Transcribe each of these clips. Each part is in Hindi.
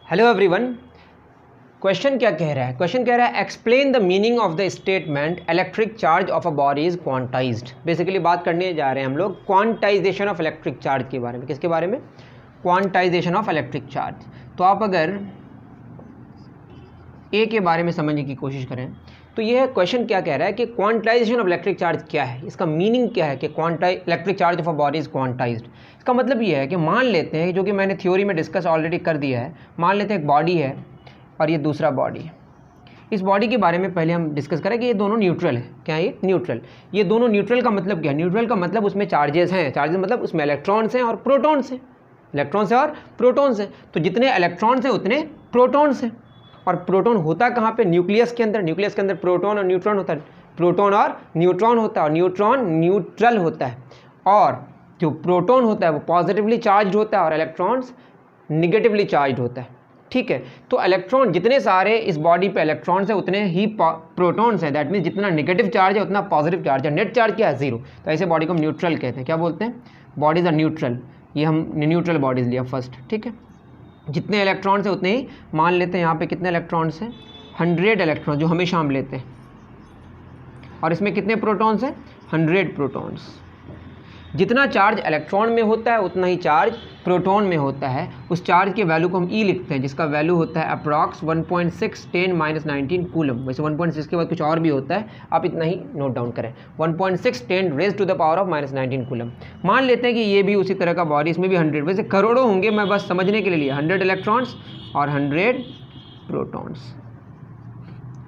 Hello everyone. क्वेश्चन क्या कह रहा है? क्वेश्चन कह रहा है explain the meaning of the statement electric charge of a body is quantized. Basically बात करने जा रहे हैं हम लोग क्वांटाइजेशन ऑफ इलेक्ट्रिक चार्ज के बारे में। किसके बारे में? Quantization of electric charge. तो आप अगर ए के बारे में समझने की कोशिश करें तो यह क्वेश्चन क्या कह रहा है कि क्वांटाइजेशन ऑफ इलेक्ट्रिक चार्ज क्या है, इसका मीनिंग क्या है कि electric charge of a body is quantized. इसका मतलब यह है कि मान लेते हैं, जो कि मैंने थ्योरी में डिस्कस ऑलरेडी कर दिया है, मान लेते हैं एक बॉडी है और ये दूसरा बॉडी है। इस बॉडी के बारे में पहले हम डिस्कस करें कि ये दोनों न्यूट्रल है। क्या है ये? न्यूट्रल। ये दोनों न्यूट्रल का मतलब क्या है? न्यूट्रल का मतलब उसमें चार्जेस हैं। चार्जेस मतलब उसमें इलेक्ट्रॉन्स हैं और प्रोटॉन्स हैं। इलेक्ट्रॉन्स हैं और प्रोटॉन्स हैं। तो जितने इलेक्ट्रॉन्स हैं उतने प्रोटॉन्स हैं। और प्रोटॉन होता कहाँ पे? न्यूक्लियस के अंदर। न्यूक्लियस के अंदर प्रोटॉन और न्यूट्रॉन होता है। प्रोटॉन और न्यूट्रॉन होता है और न्यूट्रॉन न्यूट्रल होता है। और जो प्रोटॉन होता है वो पॉजिटिवली चार्ज होता है और इलेक्ट्रॉन्स निगेटिवली चार्ज होता है। ठीक है। तो इलेक्ट्रॉन जितने सारे इस बॉडी पे इलेक्ट्रॉन्स है उतने ही प्रोटॉन्स हैं। दैट मीन्स जितना निगेटिव चार्ज है उतना पॉजिटिव चार्ज है। नेट चार्ज क्या है? जीरो। तो ऐसे बॉडी को हम न्यूट्रल कहते हैं। क्या बोलते हैं? Bodies are neutral. ये हम न्यूट्रल बॉडीज लिया फर्स्ट। ठीक है। जितने इलेक्ट्रॉन्स हैं उतने ही, मान लेते हैं यहाँ पे कितने इलेक्ट्रॉन्स हैं? 100 इलेक्ट्रॉन, जो हमेशा हम लेते हैं। और इसमें कितने प्रोटॉन्स हैं? 100 प्रोटॉन्स। जितना चार्ज इलेक्ट्रॉन में होता है उतना ही चार्ज प्रोटॉन में होता है। उस चार्ज के वैल्यू को हम ई लिखते हैं, जिसका वैल्यू होता है अप्रॉक्स 1.6 10 - 19 कूलम। वैसे 1.6 के बाद कुछ और भी होता है, आप इतना ही नोट डाउन करें। 1.6 10 - 19 कूलम। मान लेते हैं कि ये भी उसी तरह का बॉडी, इसमें भी 100, वैसे करोड़ों होंगे, मैं बस समझने के लिए लिया। 100 इलेक्ट्रॉन्स और 100 प्रोटॉन्स।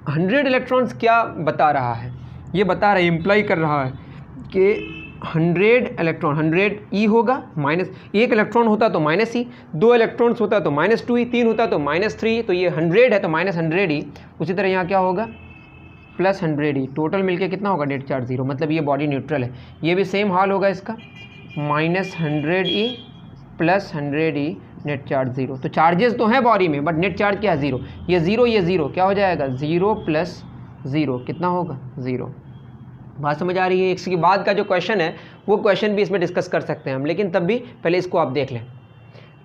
100 इलेक्ट्रॉन्स क्या बता रहा है? ये बता रहा है, इम्प्लाई कर रहा है कि 100 इलेक्ट्रॉन 100 ई होगा, माइनस एक इलेक्ट्रॉन होता तो माइनस ई, 2 इलेक्ट्रॉन्स होता तो -2 ई, 3 होता तो -3। तो ये 100 है तो -100 ई। उसी तरह यहाँ क्या होगा? +100 ई। टोटल मिलके कितना होगा? Net charge 0। मतलब ये बॉडी न्यूट्रल है। ये भी सेम हाल होगा इसका, -100 ई +100 ई, नेट चार्ज 0। तो चार्जेस तो हैं बॉडी में, बट नेट चार्ज क्या है? 0। ये 0 ये 0 क्या हो जाएगा? 0 + 0 कितना होगा? 0। बात समझ आ रही है? इसके बाद का जो क्वेश्चन है वो क्वेश्चन भी इसमें डिस्कस कर सकते हैं हम, लेकिन तब भी पहले इसको आप देख लें।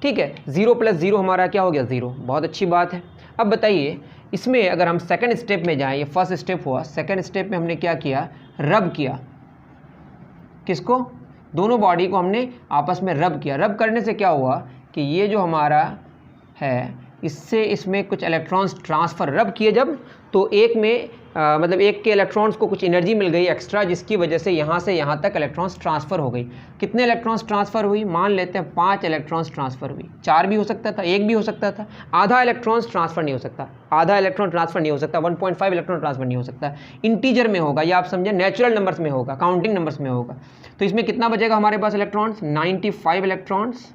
ठीक है। 0 + 0 हमारा क्या हो गया? 0। बहुत अच्छी बात है। अब बताइए, इसमें अगर हम सेकंड स्टेप में जाएं, ये फर्स्ट स्टेप हुआ, सेकंड स्टेप में हमने क्या किया? रब किया। किसको? दोनों बॉडी को हमने आपस में रब किया। रब करने से क्या हुआ कि ये जो हमारा है इससे इसमें कुछ इलेक्ट्रॉन्स ट्रांसफ़र रब किए जब, तो एक में मतलब एक के इलेक्ट्रॉन्स को कुछ एनर्जी मिल गई एक्स्ट्रा, जिसकी वजह से यहाँ से यहाँ तक इलेक्ट्रॉन्स ट्रांसफ़र हो गई। कितने इलेक्ट्रॉन्स ट्रांसफ़र हुई? मान लेते हैं 5 इलेक्ट्रॉन्स ट्रांसफ़र हुई। 4 भी हो सकता था, 1 भी हो सकता था। आधा इलेक्ट्रॉन्स ट्रांसफ़र नहीं हो सकता, आधा इलेक्ट्रॉन ट्रांसफ़र नहीं हो सकता, 1.5 इलेक्ट्रॉन ट्रांसफ़र नहीं हो सकता। इंटीजर में होगा, या आप समझें नेचुरल नंबर्स में होगा, काउंटिंग नंबर्स में होगा। तो इसमें कितना बचेगा हमारे पास इलेक्ट्रॉन्स? 95 इलेक्ट्रॉन्स।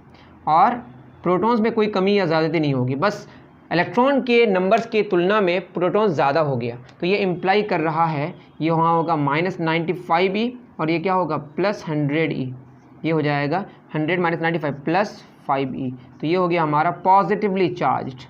और प्रोटॉन्स में कोई कमी या ज़्यादती नहीं होगी, बस इलेक्ट्रॉन के नंबर्स की तुलना में प्रोटॉन ज़्यादा हो गया। तो ये इम्प्लाई कर रहा है, ये वहाँ होगा -95 ई और ये क्या होगा? +100 ई। ये हो जाएगा 100 - 95 +5 ई। तो ये हो गया हमारा पॉजिटिवली चार्ज्ड,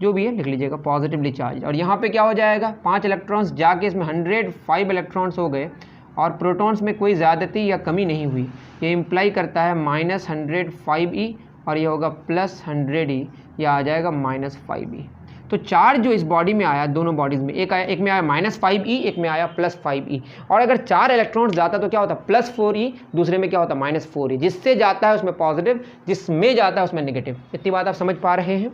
जो भी है लिख लीजिएगा, पॉजिटिवली चार्ज। और यहाँ पे क्या हो जाएगा? 5 इलेक्ट्रॉन्स जाके इसमें 105 इलेक्ट्रॉन्स हो गए और प्रोटॉन्स में कोई ज़्यादती या कमी नहीं हुई। ये इम्प्लाई करता है -105 ई और ये होगा +100 ई, या आ जाएगा -5 ई। तो चार्ज जो इस बॉडी में आया, दोनों बॉडीज़ में, एक में आया -5 ई, एक में आया +5 ई। और अगर 4 इलेक्ट्रॉन्स जाता तो क्या होता? +4 ई, दूसरे में क्या होता? -4 ई। जिससे जाता है उसमें पॉजिटिव, जिसमें जाता है उसमें नेगेटिव। इतनी बात आप समझ पा रहे हैं?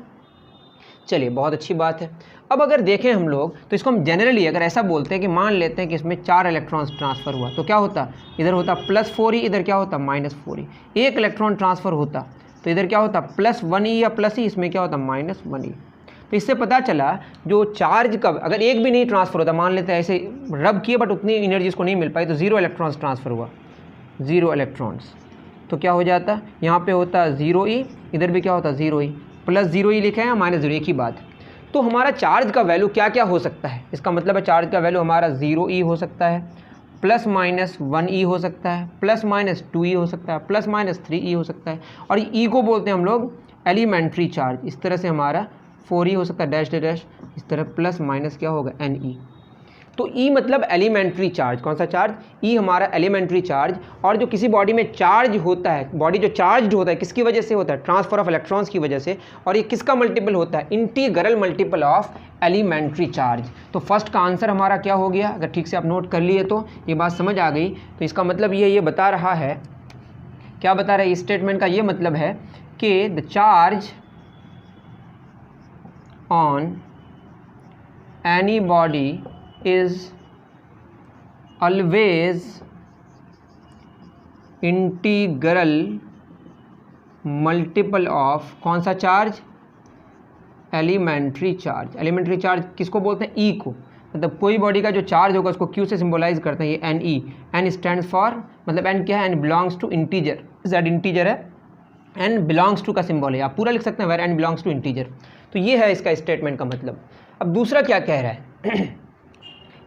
चलिए, बहुत अच्छी बात है। अब अगर देखें हम लोग तो इसको हम जनरली अगर ऐसा बोलते हैं कि मान लेते हैं कि इसमें 4 इलेक्ट्रॉन्स ट्रांसफ़र हुआ, तो क्या होता? इधर होता +4 ई, इधर क्या होता? -4 ई। एक इलेक्ट्रॉन ट्रांसफ़र होता तो इधर क्या होता? +1 ई या +ई, इसमें क्या होता? -1 ई। तो इससे पता चला जो चार्ज का, अगर एक भी नहीं ट्रांसफ़र होता, मान लेते हैं ऐसे रब किए बट उतनी एनर्जी इसको नहीं मिल पाई, तो 0 इलेक्ट्रॉन्स ट्रांसफ़र हुआ, 0 इलेक्ट्रॉन्स। तो क्या हो जाता? यहाँ पे होता 0 ई, इधर भी क्या होता? 0 ई। +0 ई लिखे हैं या -0, एक ही बात। तो हमारा चार्ज का वैल्यू क्या क्या हो सकता है? इसका मतलब है चार्ज का वैल्यू हमारा 0 ई हो सकता है, +-1 ई हो सकता है, +-2 ई हो सकता है, +-3 ई हो सकता है। और ई को बोलते हैं हम लोग एलिमेंट्री चार्ज। इस तरह से हमारा 4 ई हो सकता है, डैश डैश, इस तरह +- क्या होगा? n ई। तो ई मतलब एलिमेंट्री चार्ज, कौन सा चार्ज, ई हमारा एलिमेंट्री चार्ज। और जो किसी बॉडी में चार्ज होता है, बॉडी जो चार्ज होता है किसकी वजह से होता है, ट्रांसफर ऑफ इलेक्ट्रॉन्स की वजह से, और ये किसका मल्टीपल होता है, integral multiple of elementary charge. तो फर्स्ट का आंसर हमारा क्या हो गया, अगर ठीक से आप नोट कर लिए तो ये बात समझ आ गई। तो इसका मतलब ये बता रहा है, क्या बता रहा है, इस स्टेटमेंट का ये मतलब है कि the charge on any body is always integral multiple of कौन सा charge, elementary charge. Elementary charge किसको बोलते हैं, ई को, मतलब कोई बॉडी का जो चार्ज होगा उसको क्यू से सिंबलाइज करते हैं, ये N E, N stands for, मतलब एन क्या है, N belongs to integer, Z integer है, एन बिलोंग्स टू का सिंबल है, आप पूरा लिख सकते हैं where N belongs to integer. तो ये है इसका स्टेटमेंट का मतलब। अब दूसरा क्या कह रहा है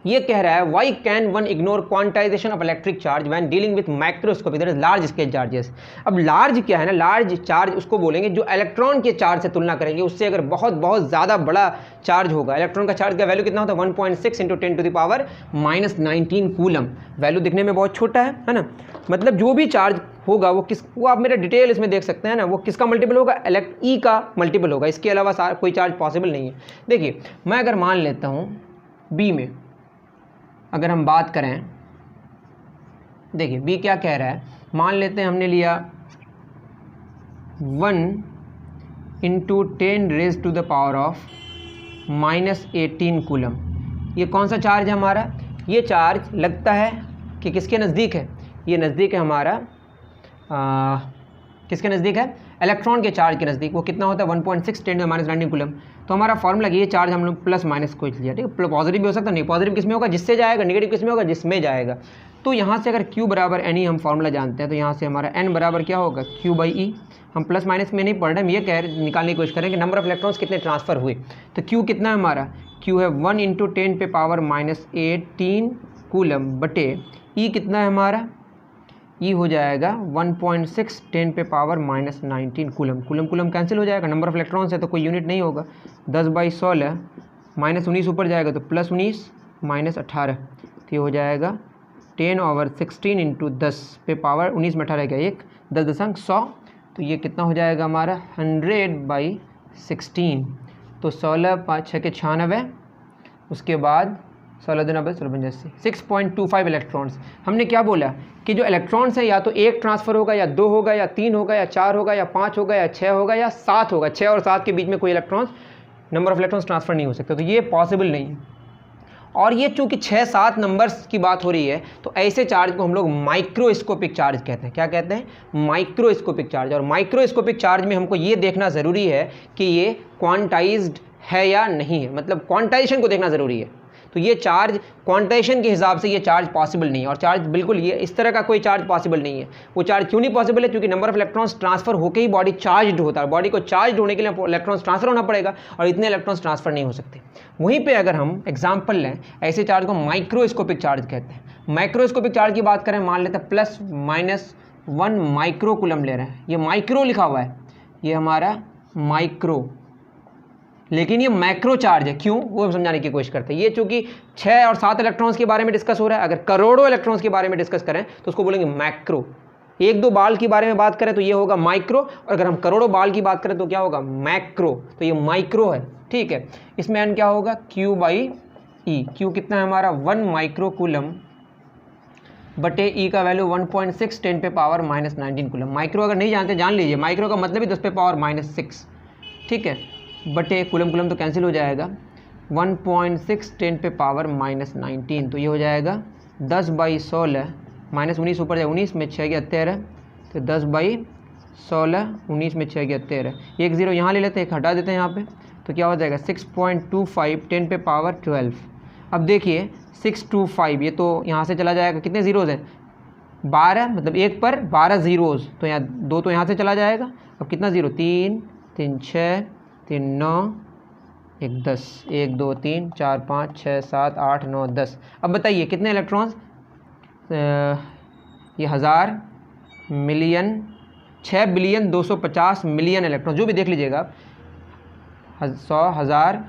ये कह रहा है why can one ignore quantisation of electric charge when dealing with microscopic that is large scale charges. अब लार्ज क्या है ना, लार्ज चार्ज उसको बोलेंगे जो इलेक्ट्रॉन के चार्ज से तुलना करेंगे, उससे अगर बहुत बहुत ज़्यादा बड़ा चार्ज होगा, इलेक्ट्रॉन का चार्ज का वैल्यू कितना होता है 1.6 × 10⁻⁻19 कूलम, वैल्यू दिखने में बहुत छोटा है ना, मतलब जो भी चार्ज होगा वो आप मेरा डिटेल इसमें देख सकते हैं ना, वो किसका मल्टीपल होगा, ई का मल्टीपल होगा, इसके अलावा कोई चार्ज पॉसिबल नहीं है। देखिए मैं अगर मान लेता हूँ बी में अगर हम बात करें, देखिए बी क्या कह रहा है, मान लेते हैं हमने लिया 1 × 10⁻⁻18 कूलम, ये कौन सा चार्ज है हमारा, ये चार्ज लगता है कि किसके नज़दीक है, ये नज़दीक है हमारा किसके नज़दीक है, इलेक्ट्रॉन के चार्ज के नज़दीक। वो कितना होता है 1.6 × 10⁻⁻19 कूलम। तो हमारा फॉर्मूला ये चार्ज हम लोग प्लस माइनस को लिया, ठीक है, पॉजिटिव भी हो सकता है, नहीं पॉजिटिव किस में होगा, जिससे जाएगा, निगेटिव किस में होगा, जिसमें जाएगा। तो यहाँ से अगर Q बराबर एन ई हम फॉर्मूला जानते हैं, तो यहाँ से हमारा N बराबर क्या होगा, Q/E। हम प्लस माइनस में नहीं पढ़ रहे, हम ये निकालने की कोशिश करें कि नंबर ऑफ इलेक्ट्रॉन्स कितने ट्रांसफ़र हुए। तो Q कितना है हमारा, Q है 1 × 10⁻⁻18 कूलम बटे E कितना है हमारा, E हो जाएगा 1.6 10⁻⁻19 कूलम। कूलम कैंसिल हो जाएगा, नंबर ऑफ इलेक्ट्रॉन्स है तो कोई यूनिट नहीं होगा, 10/16 -19 ऊपर जाएगा तो +19 -18, तो ये हो जाएगा 10/16 × 10 पे पावर 19 में 18 गया 1, 10.100, तो ये कितना हो जाएगा हमारा 100/16। तो 16 5 6 के 96, उसके बाद 16 दिन 6.25 इलेक्ट्रॉन्स। हमने क्या बोला कि जो इलेक्ट्रॉन्स है या तो एक ट्रांसफ़र होगा या 2 होगा या 3 होगा या 4 होगा या 5 होगा या 6 होगा या 7 होगा, 6 और 7 के बीच में कोई electrons, number of electrons transfer नहीं हो सकते, तो ये पॉसिबल नहीं है। और ये चूँकि 6-7 नंबर्स की बात हो रही है, तो ऐसे चार्ज को हम लोग माइक्रोस्कोपिक चार्ज कहते हैं। क्या कहते हैं, माइक्रोस्कोपिक चार्ज। और माइक्रोस्कोपिक चार्ज में हमको ये देखना ज़रूरी है कि ये क्वांटाइज्ड है या नहीं है, मतलब क्वांटाइजेशन को देखना ज़रूरी है। तो ये चार्ज क्वांटाइजेशन के हिसाब से ये चार्ज पॉसिबल नहीं है, और चार्ज बिल्कुल ये इस तरह का कोई चार्ज पॉसिबल नहीं है। वो चार्ज क्यों नहीं पॉसिबल है, क्योंकि नंबर ऑफ इलेक्ट्रॉन्स ट्रांसफर होकर ही बॉडी चार्ज्ड होता है, बॉडी को चार्ज होने के लिए इलेक्ट्रॉन्स ट्रांसफर होना पड़ेगा, और इतने इलेक्ट्रॉन्स ट्रांसफर नहीं हो सकते। वहीं पे अगर हम एग्जांपल लें, ऐसे चार्ज को माइक्रोस्कोपिक चार्ज कहते हैं। माइक्रोस्कोपिक चार्ज की बात करें, मान लेते हैं +-1 माइक्रो कूलम ले रहे हैं, ये माइक्रो लिखा हुआ है, ये हमारा माइक्रो, लेकिन ये मैक्रो चार्ज है, क्यों, वो हम समझाने की कोशिश करते हैं। ये चूंकि 6 और 7 इलेक्ट्रॉन्स के बारे में डिस्कस हो रहा है, अगर करोड़ों इलेक्ट्रॉन्स के बारे में डिस्कस करें तो उसको बोलेंगे मैक्रो। 1-2 बाल के बारे में बात करें तो ये होगा माइक्रो, और अगर हम करोड़ों बाल की बात करें तो क्या होगा, मैक्रो। तो ये माइक्रो है, ठीक है। इसमें एन क्या होगा, Q/E। Q कितना है हमारा 1 माइक्रो कूलम बटे E का वैल्यू 1.6 10⁻⁻19 कूलम। माइक्रो अगर नहीं जानते जान लीजिए, माइक्रो का मतलब ही 10⁻⁻6, ठीक है, बटे कूलम तो कैंसिल हो जाएगा, 1.6 10⁻⁻19, तो ये हो जाएगा 10/16 -19 ऊपर जाए 19 में 6 गया 13, तो 10/16 19 में 6 गया 13, 1 0 यहाँ ले लेते हैं, एक हटा देते हैं यहाँ पे, तो क्या हो जाएगा 6.25 10⁻12। अब देखिए 625 ये तो यहाँ से चला जाएगा, कितने ज़ीरोज़ हैं 12, मतलब 1 पर 12 ज़ीरोज़, तो यहाँ 2 तो यहाँ से चला जाएगा। अब कितना ज़ीरो, 3 3 6 3 9 1 10, 1 2 3 4 5 6 7 8 9 10। अब बताइए कितने इलेक्ट्रॉन्स, ये 1000 मिलियन 6 बिलियन 250 मिलियन इलेक्ट्रॉन, जो भी देख लीजिएगा आप, 100 1000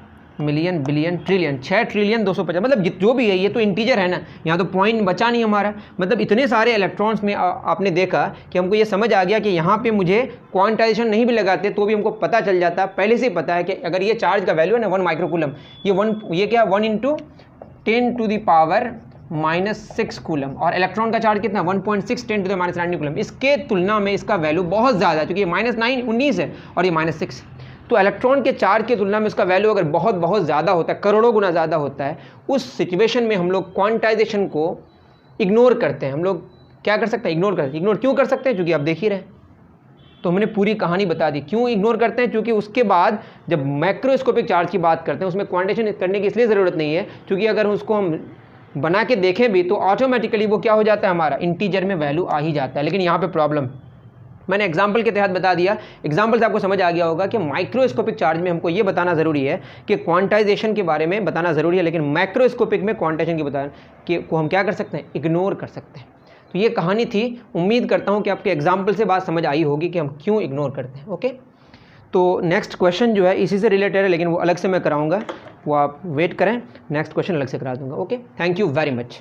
मिलियन, बिलियन, ट्रिलियन, 6 ट्रिलियन 250, मतलब जो भी है ये तो इंटीजर है ना, यहाँ तो पॉइंट बचा नहीं हमारा। मतलब इतने सारे इलेक्ट्रॉन्स में आपने देखा कि हमको ये समझ आ गया कि यहाँ पे मुझे क्वांटाइजेशन नहीं भी लगाते तो भी हमको पता चल जाता, पहले से ही पता है कि अगर ये चार्ज का वैल्यू है ना 1 माइक्रोकूलम, ये क्या 1 × 10⁻⁻6 कूलम, और इलेक्ट्रॉन का चार्ज कितना 1.6 10⁻⁹ कूलम। इसके तुलना में इसका वैल्यू बहुत ज़्यादा है, क्योंकि ये -9 19 है और ये -6। तो इलेक्ट्रॉन के चार्ज की तुलना में उसका वैल्यू अगर बहुत बहुत ज़्यादा होता है, करोड़ों गुना ज़्यादा होता है, उस सिचुएशन में हम लोग क्वांटाइजेशन को इग्नोर करते हैं। हम लोग क्या कर सकते हैं? इग्नोर क्यों कर सकते हैं? क्योंकि आप देख ही रहे, तो हमने पूरी कहानी बता दी क्यों इग्नोर करते हैं। क्योंकि उसके बाद जब मैक्रोस्कोपिक चार्ज की बात करते हैं उसमें क्वांटाइजेशन करने की इसलिए ज़रूरत नहीं है, क्योंकि अगर उसको हम बना के देखें भी तो ऑटोमेटिकली वो क्या हो जाता है, हमारा इंटीजर में वैल्यू आ ही जाता है। लेकिन यहाँ पे प्रॉब्लम मैंने एग्जाम्पल के तहत बता दिया, एग्जाम्पल से आपको समझ आ गया होगा कि माइक्रोस्कोपिक चार्ज में हमको ये बताना ज़रूरी है कि क्वांटाइजेशन के बारे में बताना ज़रूरी है, लेकिन मैक्रोस्कोपिक में क्वांटाइजेशन की बताना कि को हम क्या कर सकते हैं, इग्नोर कर सकते हैं। तो ये कहानी थी, उम्मीद करता हूँ कि आपके एग्जाम्पल से बात समझ आई होगी कि हम क्यों इग्नोर करते हैं। ओके, तो नेक्स्ट क्वेश्चन जो है इसी से रिलेटेड है, लेकिन वो अलग से मैं कराऊँगा, वो आप वेट करें, नेक्स्ट क्वेश्चन अलग से करा दूँगा। Okay, thank you very much.